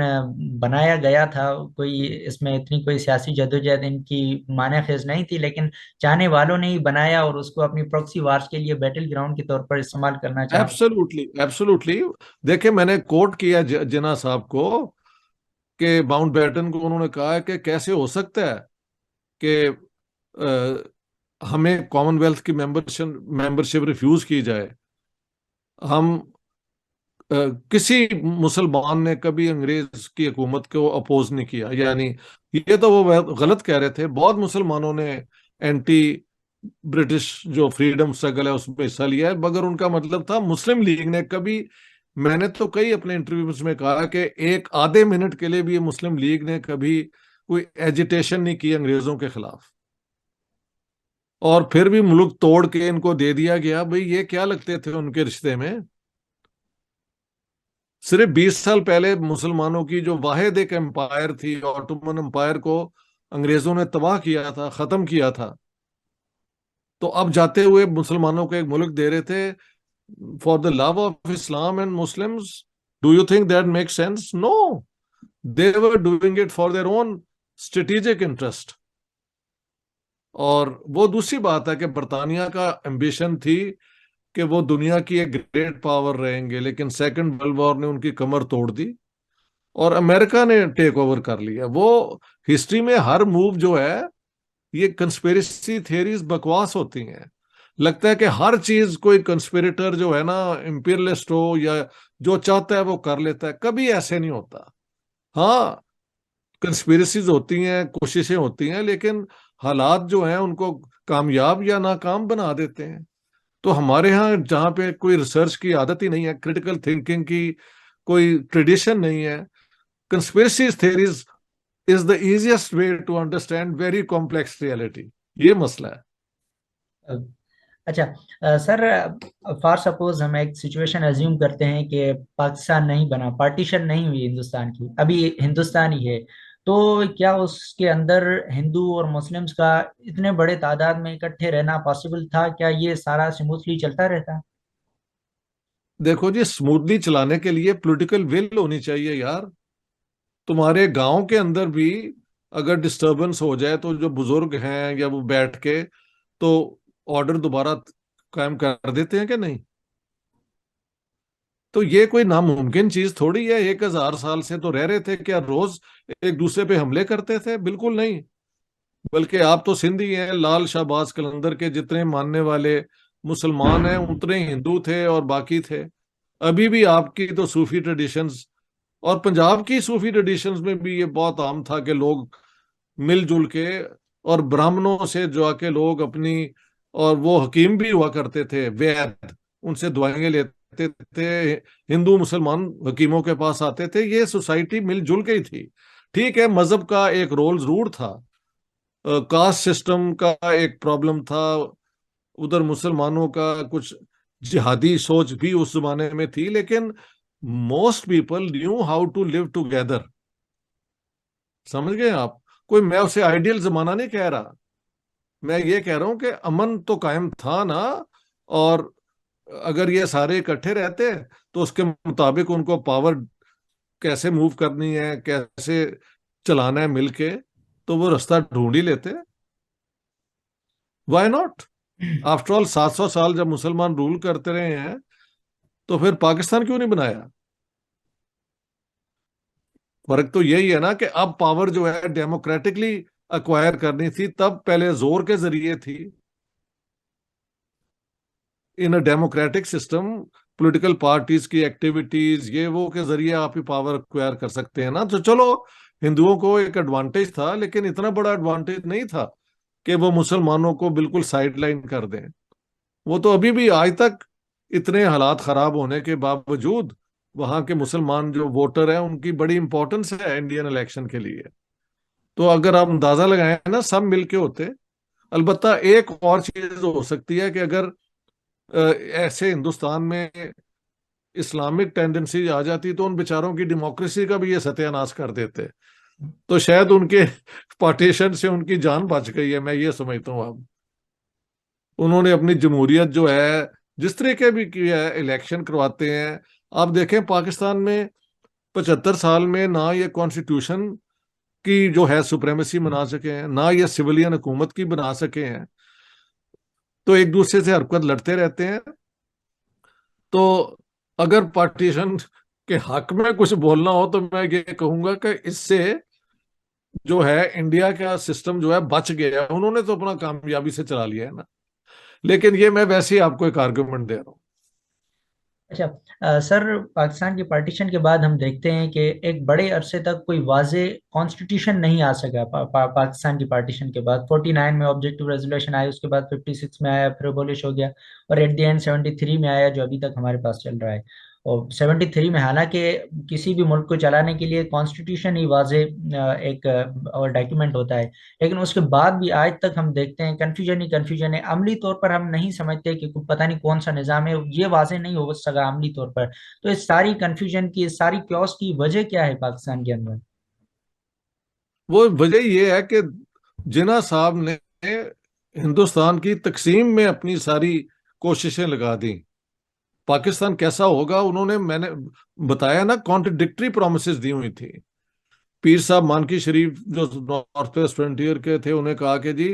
बनाया गया था, कोई इसमें इतनी कोई सियासी जदोजहद इनकी माने खेज नहीं थी, लेकिन चाहने वालों ने ही बनाया और उसको अपनी प्रॉक्सी वार्स के लिए बैटल ग्राउंड के तौर पर इस्तेमाल करना चाहा। Absolutely absolutely. देखिए, मैंने कोट किया जिन्ना साहब को, कि माउंटबेटन को उन्होंने कहा है कि कैसे हो सकता है कि हमें कॉमनवेल्थ की मेंबरशिप रिफ्यूज की जाए। हम किसी मुसलमान ने कभी अंग्रेज की हुकूमत को अपोज नहीं किया। यानी ये तो वो गलत कह रहे थे, बहुत मुसलमानों ने एंटी ब्रिटिश जो फ्रीडम स्ट्रगल है उसमें हिस्सा लिया है, मगर उनका मतलब था मुस्लिम लीग ने कभी। मैंने तो कई अपने इंटरव्यूज में कहा कि एक आधे मिनट के लिए भी ये मुस्लिम लीग ने कभी कोई एजिटेशन नहीं की अंग्रेजों के खिलाफ। और फिर भी मुल्क तोड़ के इनको दे दिया गया। भाई, ये क्या लगते थे उनके रिश्ते में? सिर्फ 20 साल पहले मुसलमानों की जो वाहिद एक एम्पायर थी, ऑटोमन एम्पायर को अंग्रेजों ने तबाह किया था, खत्म किया था। तो अब जाते हुए मुसलमानों को एक मुल्क दे रहे थे for the love of Islam and Muslims. Do you think that make sense? No, they were doing it for their own strategic interest. और वो दूसरी बात है कि बरतानिया का एम्बिशन थी कि वो दुनिया की एक ग्रेट पावर रहेंगे, लेकिन सेकंड वर्ल्ड वॉर ने उनकी कमर तोड़ दी और अमेरिका ने टेक ओवर कर लिया। वो हिस्ट्री में हर मूव जो है, ये कंस्पिरेसी थियरीज बकवास होती हैं। लगता है कि हर चीज कोई कंस्पिरेटर जो है ना, इंपीरियलिस्ट हो या जो चाहता है वो कर लेता है। कभी ऐसे नहीं होता। हाँ, कंस्पिरेसीज होती हैं, कोशिशें होती हैं, लेकिन हालात जो हैं उनको कामयाब या नाकाम बना देते हैं। तो हमारे यहाँ जहाँ पे कोई रिसर्च की आदत ही नहीं है, क्रिटिकल थिंकिंग की कोई ट्रेडिशन नहीं है, conspiracy theories is the easiest way to understand very complex reality. ये मसला है। अच्छा सर, फॉर सपोज हम एक सिचुएशन अज्यूम करते हैं कि पाकिस्तान नहीं बना, पार्टीशन नहीं हुई हिंदुस्तान की, अभी हिंदुस्तान ही है, तो क्या उसके अंदर हिंदू और मुस्लिम्स का इतने बड़े तादाद में इकट्ठे रहना पॉसिबल था? क्या ये सारा स्मूथली चलता रहता? देखो जी, स्मूथली चलाने के लिए पॉलिटिकल विल होनी चाहिए यार। तुम्हारे गांव के अंदर भी अगर डिस्टरबेंस हो जाए तो जो बुजुर्ग हैं या वो बैठ के तो ऑर्डर दोबारा कायम कर देते हैं कि नहीं? तो ये कोई नामुमकिन चीज थोड़ी है। 1000 साल से तो रह रहे थे, क्या रोज एक दूसरे पे हमले करते थे? बिल्कुल नहीं। बल्कि आप तो सिंधी हैं, लाल शाहबाज कलंदर के जितने मानने वाले मुसलमान हैं उतने हिंदू थे और बाकी थे। अभी भी आपकी तो सूफी ट्रेडिशंस, और पंजाब की सूफी ट्रेडिशंस में भी ये बहुत आम था कि लोग मिलजुल के, और ब्राह्मणों से जो आके लोग अपनी, और वो हकीम भी हुआ करते थे वैद, उनसे दुआएं लेते थे, हिंदू मुसलमान हकीमों के पास आते थे। ये सोसाइटी मिलजुल के ही थी। ठीक है, मजहब का एक रोल जरूर था, कास्ट सिस्टम का एक प्रॉब्लम था, उधर मुसलमानों का कुछ जिहादी सोच भी उस जमाने में थी, लेकिन most people knew how to live together. समझ गए आप? कोई, मैं उसे आइडियल जमाना नहीं कह रहा, मैं ये कह रहा हूं कि अमन तो कायम था ना। और अगर ये सारे इकट्ठे रहते तो उसके मुताबिक उनको पावर कैसे मूव करनी है, कैसे चलाना है मिलके, तो वो रास्ता ढूंढ ही लेते। Why not? आफ्टर ऑल 700 साल जब मुसलमान रूल करते रहे हैं, तो फिर पाकिस्तान क्यों नहीं बनाया? फर्क तो यही है ना कि अब पावर जो है डेमोक्रेटिकली अक्वायर करनी थी, तब पहले जोर के जरिए थी। In a democratic system political parties की एक्टिविटीज ये वो के जरिए आप ही पावर अक्वायर कर सकते हैं ना। तो चलो, हिंदुओं को एक एडवांटेज था, लेकिन इतना बड़ा एडवांटेज नहीं था कि वो मुसलमानों को बिल्कुल साइडलाइन कर दें। वो तो अभी भी आज तक इतने हालात खराब होने के बावजूद वहां के मुसलमान जो वोटर हैं उनकी बड़ी इंपॉर्टेंस है इंडियन इलेक्शन के लिए। तो अगर आप अंदाजा लगाएं ना, सब मिलके होते। अलबत्ता एक और चीज हो सकती है कि अगर ऐसे हिंदुस्तान में इस्लामिक टेंडेंसी आ जाती तो उन बेचारों की डेमोक्रेसी का भी ये सत्यानाश कर देते। तो शायद उनके पार्टीशन से उनकी जान बच गई है, मैं ये समझता हूँ। अब उन्होंने अपनी जमहूरियत जो है जिस तरीके भी की है, इलेक्शन करवाते हैं। आप देखें पाकिस्तान में 75 साल में ना ये कॉन्स्टिट्यूशन की जो है सुप्रेमेसी बना सके हैं, ना ये सिविलियन हुकूमत की बना सके हैं। तो एक दूसरे से हरकत लड़ते रहते हैं। तो अगर पार्टीशन के हक में कुछ बोलना हो तो मैं ये कहूंगा कि इससे जो है इंडिया का सिस्टम जो है बच गया है। उन्होंने तो अपना कामयाबी से चला लिया है ना। लेकिन ये मैं वैसे ही आपको एक आर्गुमेंट दे रहा हूँ। अच्छा सर, पाकिस्तान के पार्टीशन के बाद हम देखते हैं कि एक बड़े अरसे तक कोई वाजे कॉन्स्टिट्यूशन नहीं आ सका। पाकिस्तान की पार्टीशन के बाद 49 में ऑब्जेक्टिव रेजोल्यूशन आया, उसके बाद 56 में आया, फिर एबॉलिश हो गया, और एट द एंड 73 में आया जो अभी तक हमारे पास चल रहा है। और 73 में हालांकि किसी भी मुल्क को चलाने के लिए कॉन्स्टिट्यूशन ही वाजे एक और डॉक्यूमेंट होता है, लेकिन उसके बाद भी आज तक हम देखते हैं कंफ्यूजन ही कंफ्यूजन है। अमली तौर पर हम नहीं समझते कि पता नहीं कौन सा निजाम है, ये वाजे नहीं हो सका अमली तौर पर। तो इस सारी कंफ्यूजन की, इस सारी क्योस की वजह क्या है पाकिस्तान के अंदर? वो वजह ये है कि जिन्ना साहब ने हिंदुस्तान की तकसीम में अपनी सारी कोशिशें लगा दी। पाकिस्तान कैसा होगा उन्होंने, मैंने बताया ना, कॉन्ट्रडिक्टरी प्रोमिसेस दी हुई थी। पीर साहब मानकी शरीफ जो नॉर्थ वेस्ट फ्रंटियर के थे, उन्हें कहा कि जी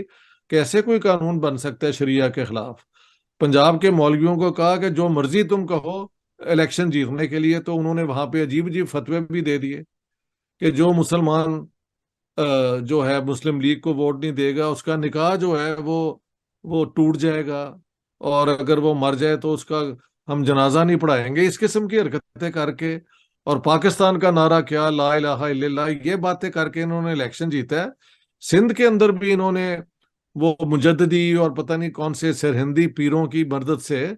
कैसे कोई कानून बन सकता है शरिया के खिलाफ? पंजाब के मौलवियों को कहा कि जो मर्जी तुम कहो इलेक्शन जीतने के लिए, तो उन्होंने वहां पे अजीब अजीब फतवे भी दे दिए कि जो मुसलमान जो है मुस्लिम लीग को वोट नहीं देगा, उसका निकाह जो है वो टूट जाएगा, और अगर वो मर जाए तो उसका हम जनाजा नहीं पढ़ाएंगे, इस किस्म की हरकतें करके। और पाकिस्तान का नारा क्या, ला इलाहा इल्लल्लाह, ये बातें करके इन्होंने इलेक्शन जीता है। सिंध के अंदर भी इन्होंने वो मुजद्दिदी और पता नहीं कौन से सरहिंदी पीरों की मदद से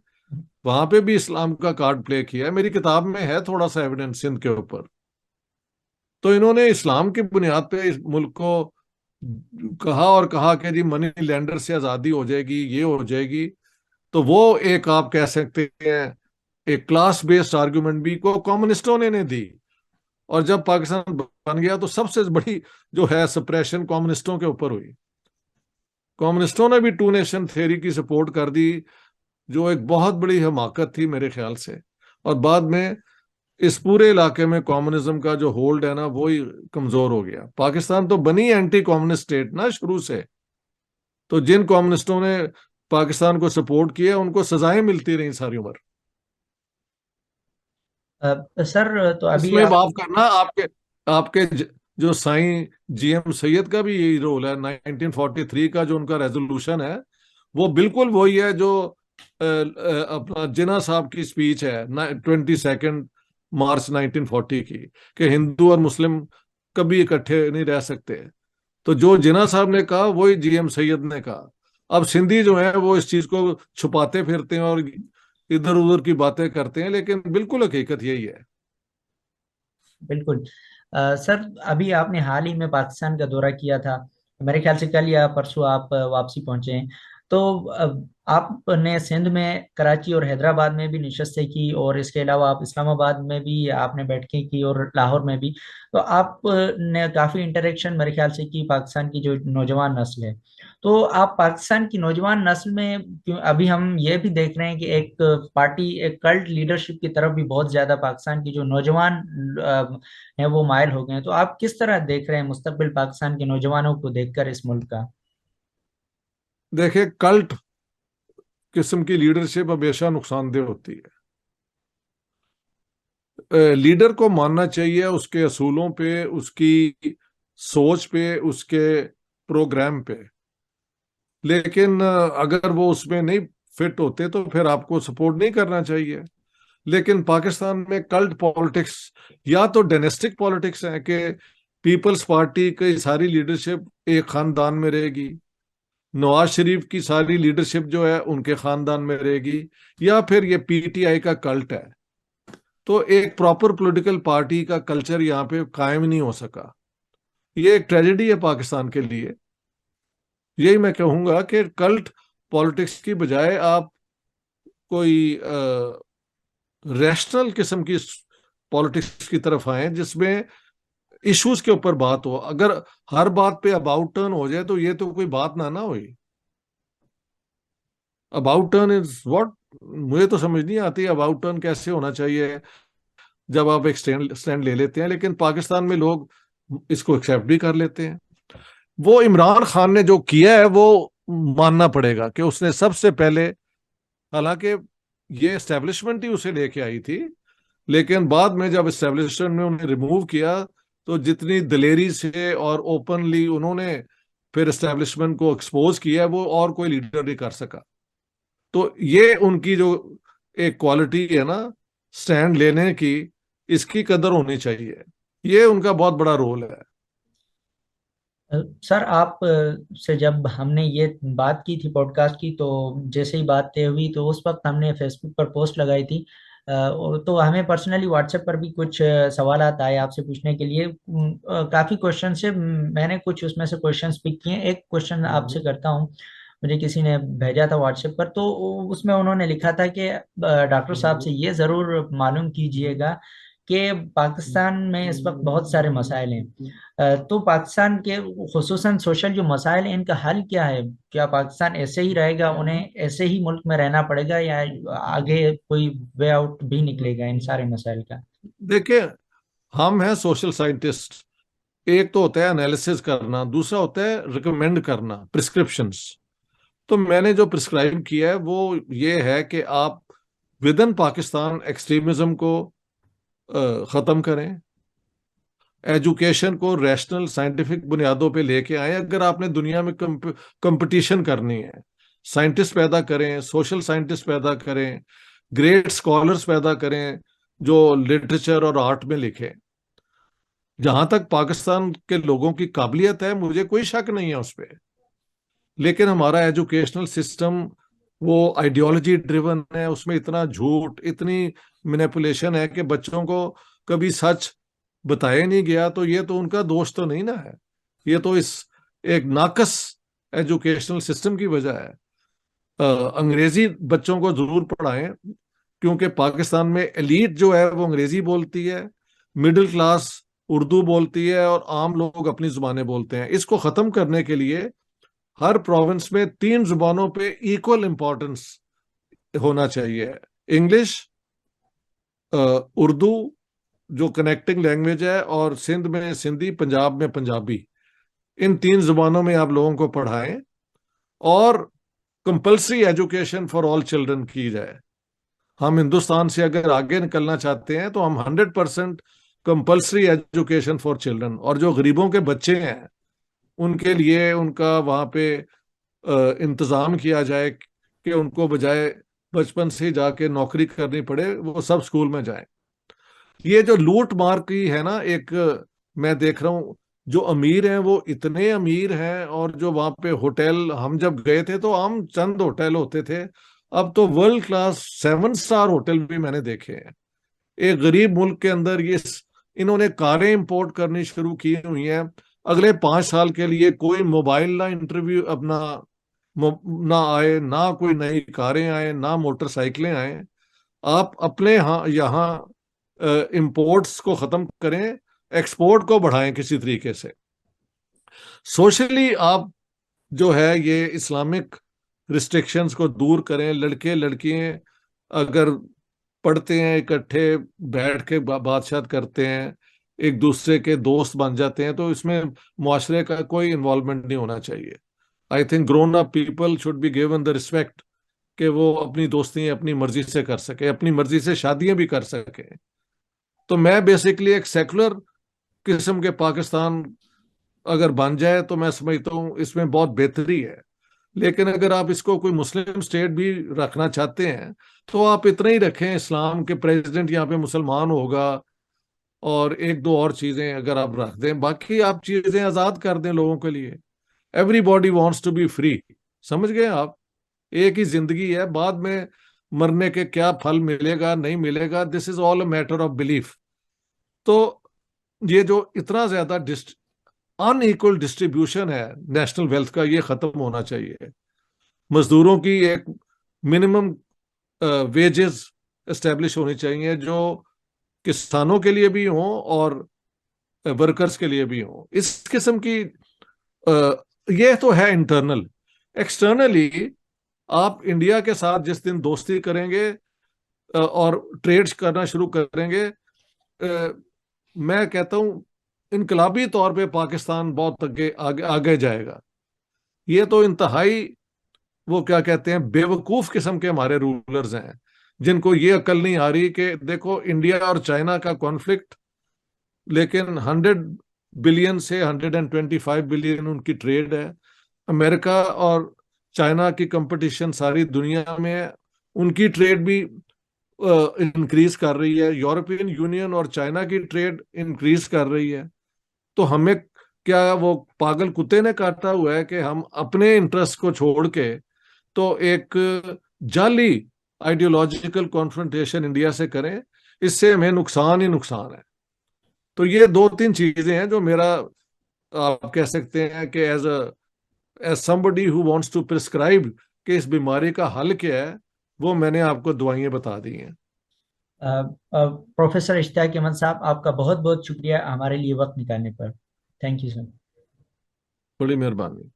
वहां पे भी इस्लाम का कार्ड प्ले किया है। मेरी किताब में है थोड़ा सा एविडेंस सिंध के ऊपर। तो इन्होंने इस्लाम की बुनियाद पे इस मुल्क को कहा, और कहा कि जी मनी लैंडर से आज़ादी हो जाएगी, ये हो जाएगी। तो वो एक आप कह सकते हैं एक क्लास बेस्ड आर्गुमेंट भी को कम्युनिस्टों ने दी। और जब पाकिस्तान बन गया तो सबसे बड़ी जो है सप्रेशन कम्युनिस्टों के ऊपर हुई। कम्युनिस्टों ने भी टू नेशन थ्योरी की सपोर्ट कर दी, जो एक बहुत बड़ी हमाकत थी मेरे ख्याल से। और बाद में इस पूरे इलाके में कम्युनिज्म का जो होल्ड है ना, वो ही कमजोर हो गया। पाकिस्तान तो बनी एंटी कम्युनिस्ट स्टेट ना शुरू से। तो जिन कम्युनिस्टों ने पाकिस्तान को सपोर्ट किया उनको सजाएं मिलती रही सारी उम्र। सर तो अभी इसमें आप। माफ करना, आपके आपके जो साईं जीएम सैयद का भी यही रोल है। 1943 का जो उनका रेजोल्यूशन है, वो बिल्कुल वही है जो अपना जिन्ना साहब की स्पीच है 22 मार्च 1940 की, कि हिंदू और मुस्लिम कभी इकट्ठे नहीं रह सकते। तो जो जिन्ना साहब ने कहा वही जीएम सैयद ने कहा। अब सिंधी जो है वो इस चीज को छुपाते फिरते हैं और इधर उधर की बातें करते हैं, लेकिन बिल्कुल हकीकत यही है। बिल्कुल। सर अभी आपने हाल ही में पाकिस्तान का दौरा किया था, मेरे ख्याल से कल या परसों आप वापसी पहुंचे हैं। तो आपने सिंध में, कराची और हैदराबाद में भी नशस्तें की, और इसके अलावा आप इस्लामाबाद में भी आपने बैठकें की, और लाहौर में भी। तो आपने काफ़ी इंटरेक्शन मेरे ख्याल से की पाकिस्तान की जो नौजवान नस्ल है। तो आप पाकिस्तान की नौजवान नस्ल में क्यों, अभी हम ये भी देख रहे हैं कि एक पार्टी, एक कल्ट लीडरशिप की तरफ भी बहुत ज्यादा पाकिस्तान की जो नौजवान हैं वो मायल हो गए हैं। तो आप किस तरह देख रहे हैं मुस्तकबिल पाकिस्तान के नौजवानों को देखकर इस मुल्क का? देखिए, कल्ट किस्म की लीडरशिप हमेशा नुकसानदेह होती है। लीडर को मानना चाहिए उसके असूलों पे, उसकी सोच पे, उसके प्रोग्राम पे। लेकिन अगर वो उसमें नहीं फिट होते तो फिर आपको सपोर्ट नहीं करना चाहिए। लेकिन पाकिस्तान में कल्ट पॉलिटिक्स या तो डायनेस्टिक पॉलिटिक्स है कि पीपल्स पार्टी की सारी लीडरशिप एक खानदान में रहेगी, नवाज शरीफ की सारी लीडरशिप जो है उनके खानदान में रहेगी, या फिर ये पीटीआई का कल्ट है। तो एक प्रॉपर पॉलिटिकल पार्टी का कल्चर यहाँ पे कायम नहीं हो सका। ये एक ट्रेजेडी है पाकिस्तान के लिए। यही मैं कहूंगा कि कल्ट पॉलिटिक्स की बजाय आप कोई रैशनल किस्म की पॉलिटिक्स की तरफ आए, जिसमें इश्यूज के ऊपर बात हो। अगर हर बात पे अबाउट टर्न हो जाए तो ये तो कोई बात ना ना हुई। अबाउट टर्न इज व्हाट, मुझे तो समझ नहीं आती अबाउट टर्न कैसे होना चाहिए जब आप एक स्टैंड स्टैंड ले लेते हैं। लेकिन पाकिस्तान में लोग इसको एक्सेप्ट भी कर लेते हैं। वो इमरान खान ने जो किया है वो मानना पड़ेगा कि उसने सबसे पहले, हालांकि ये एस्टेब्लिशमेंट ही उसे लेके आई थी, लेकिन बाद में जब एस्टेब्लिशमेंट ने उन्हें रिमूव किया तो जितनी दलेरी से और ओपनली उन्होंने फिर एस्टेब्लिशमेंट को एक्सपोज किया, वो और कोई लीडर नहीं कर सका। तो ये उनकी जो एक क्वालिटी है ना स्टैंड लेने की, इसकी कदर होनी चाहिए। ये उनका बहुत बड़ा रोल है। सर आप से जब हमने ये बात की थी पॉडकास्ट की, तो जैसे ही बात तय हुई तो उस वक्त हमने फेसबुक पर पोस्ट लगाई थी। और तो हमें पर्सनली व्हाट्सएप पर भी कुछ सवाल आए आपसे पूछने के लिए। काफ़ी क्वेश्चन से मैंने कुछ उसमें से क्वेश्चंस पिक किए। एक क्वेश्चन आपसे करता हूँ। मुझे किसी ने भेजा था व्हाट्सएप पर, तो उसमें उन्होंने लिखा था कि डॉक्टर साहब से ये ज़रूर मालूम कीजिएगा कि पाकिस्तान में इस वक्त बहुत सारे मसाइल हैं। तो पाकिस्तान के खुसूसन सोशल जो मसाइल हैं इनका हल क्या है? क्या पाकिस्तान ऐसे ही रहेगा, उन्हें ऐसे ही मुल्क में रहना पड़ेगा, या आगे कोई वे आउट भी निकलेगा इन सारे मसाइल का? देखिए, हम हैं सोशल साइंटिस्ट। एक तो होता है एनालिसिस करना, दूसरा होता है रिकमेंड करना, प्रिस्क्रिप्शंस। तो मैंने जो प्रिस्क्राइब किया है वो ये है कि आप विद इन पाकिस्तान एक्सट्रीमिज्म को खत्म करें, एजुकेशन को रैशनल साइंटिफिक बुनियादों पे लेके आए। अगर आपने दुनिया में कंपटीशन करनी है, साइंटिस्ट पैदा करें, सोशल साइंटिस्ट पैदा करें, ग्रेट स्कॉलर्स पैदा करें जो लिटरेचर और आर्ट में लिखें। जहां तक पाकिस्तान के लोगों की काबिलियत है, मुझे कोई शक नहीं है उस पर। लेकिन हमारा एजुकेशनल सिस्टम वो आइडियोलॉजी ड्रिवन है, उसमें इतना झूठ, इतनी मैनिपुलेशन है कि बच्चों को कभी सच बताया नहीं गया। तो ये तो उनका दोष तो नहीं ना है, ये तो इस एक नाकस एजुकेशनल सिस्टम की वजह है। अंग्रेजी बच्चों को जरूर पढ़ाएं, क्योंकि पाकिस्तान में एलीट जो है वो अंग्रेजी बोलती है, मिडिल क्लास उर्दू बोलती है, और आम लोग अपनी जुबानें बोलते हैं। इसको खत्म करने के लिए हर प्रोविंस में 3 जुबानों पे इक्वल इंपॉर्टेंस होना चाहिए। इंग्लिश, उर्दू जो कनेक्टिंग लैंग्वेज है, और सिंध में सिंधी, पंजाब में पंजाबी। इन 3 जुबानों में आप लोगों को पढ़ाएं, और compulsory education for all children की जाए। हम हिंदुस्तान से अगर आगे निकलना चाहते हैं तो हम 100% कंपलसरी एजुकेशन फॉर चिल्ड्रन। और जो गरीबों के बच्चे हैं उनके लिए उनका वहां पे इंतजाम किया जाए कि उनको बजाय बचपन से ही जाके नौकरी करनी पड़े, वो सब स्कूल में जाएं। ये जो लूट मार की है ना, एक मैं देख रहा हूँ, जो अमीर हैं वो इतने अमीर हैं, और जो वहां पे होटल, हम जब गए थे तो हम चंद होटल होते थे, अब तो वर्ल्ड क्लास 7 स्टार होटल भी मैंने देखे हैं। एक गरीब मुल्क के अंदर ये इन्होंने कारें इंपोर्ट करनी शुरू की हुई हैं। अगले 5 साल के लिए कोई मोबाइल ना इंटरव्यू अपना ना आए, ना कोई नई कारें आए, ना मोटरसाइकिलें आए। आप अपने यहाँ इंपोर्ट्स को खत्म करें, एक्सपोर्ट को बढ़ाएं किसी तरीके से। सोशली आप जो है ये इस्लामिक रिस्ट्रिक्शंस को दूर करें। लड़के लड़कियां अगर पढ़ते हैं, इकट्ठे बैठ के बातचीत करते हैं, एक दूसरे के दोस्त बन जाते हैं, तो इसमें मुआशरे का कोई इन्वॉल्वमेंट नहीं होना चाहिए। I think grown up people should be given the respect कि वो अपनी दोस्ती अपनी मर्जी से कर सके, अपनी मर्जी से शादियां भी कर सके। तो मैं बेसिकली एक सेकुलर किस्म के पाकिस्तान अगर बन जाए तो मैं समझता हूँ इसमें बहुत बेहतरी है। लेकिन अगर आप इसको कोई मुस्लिम स्टेट भी रखना चाहते हैं तो आप इतना ही रखें, इस्लाम के प्रेसिडेंट यहाँ पे मुसलमान होगा, और एक दो और चीजें अगर आप रख दें, बाकी आप चीजें आजाद कर दें लोगों के लिए। Everybody wants to be free, समझ गए आप? एक ही जिंदगी है, बाद में मरने के क्या फल मिलेगा नहीं मिलेगा, this is all a matter of belief. तो ये जो इतना ज्यादा अनइक्वल डिस्ट्रीब्यूशन है नेशनल वेल्थ का, ये खत्म होना चाहिए। मजदूरों की एक मिनिमम वेजेस एस्टेब्लिश होनी चाहिए, जो किसानों के लिए भी हों और वर्कर्स के लिए भी हों। इस किस्म की ये तो है इंटरनल। एक्सटर्नली आप इंडिया के साथ जिस दिन दोस्ती करेंगे और ट्रेड्स करना शुरू करेंगे, मैं कहता हूं इनकलाबी तौर पे पाकिस्तान बहुत आगे जाएगा। ये तो इंतहाई वो क्या कहते हैं, बेवकूफ किस्म के हमारे रूलर्स हैं, जिनको ये अकल नहीं आ रही कि देखो इंडिया और चाइना का कॉन्फ्लिक्ट, लेकिन 100 बिलियन से 125 बिलियन उनकी ट्रेड है। अमेरिका और चाइना की कंपटीशन सारी दुनिया में है, उनकी ट्रेड भी इंक्रीज कर रही है। यूरोपियन यूनियन और चाइना की ट्रेड इंक्रीज कर रही है। तो हमें क्या वो पागल कुत्ते ने काटा हुआ है कि हम अपने इंटरेस्ट को छोड़ के तो एक जाली आइडियोलॉजिकल कॉन्फ्रंटेशन इंडिया से करें? इससे हमें नुकसान ही नुकसान है। तो ये 2-3 चीजें हैं जो मेरा, आप कह सकते हैं कि as somebody who wants to prescribe कि इस बीमारी का हल क्या है, वो मैंने आपको दवाइयां बता दी हैं। प्रोफेसर इश्तियाक अहमद साहब, आपका बहुत बहुत शुक्रिया हमारे लिए वक्त निकालने पर। Thank you sir. बड़ी मेहरबानी।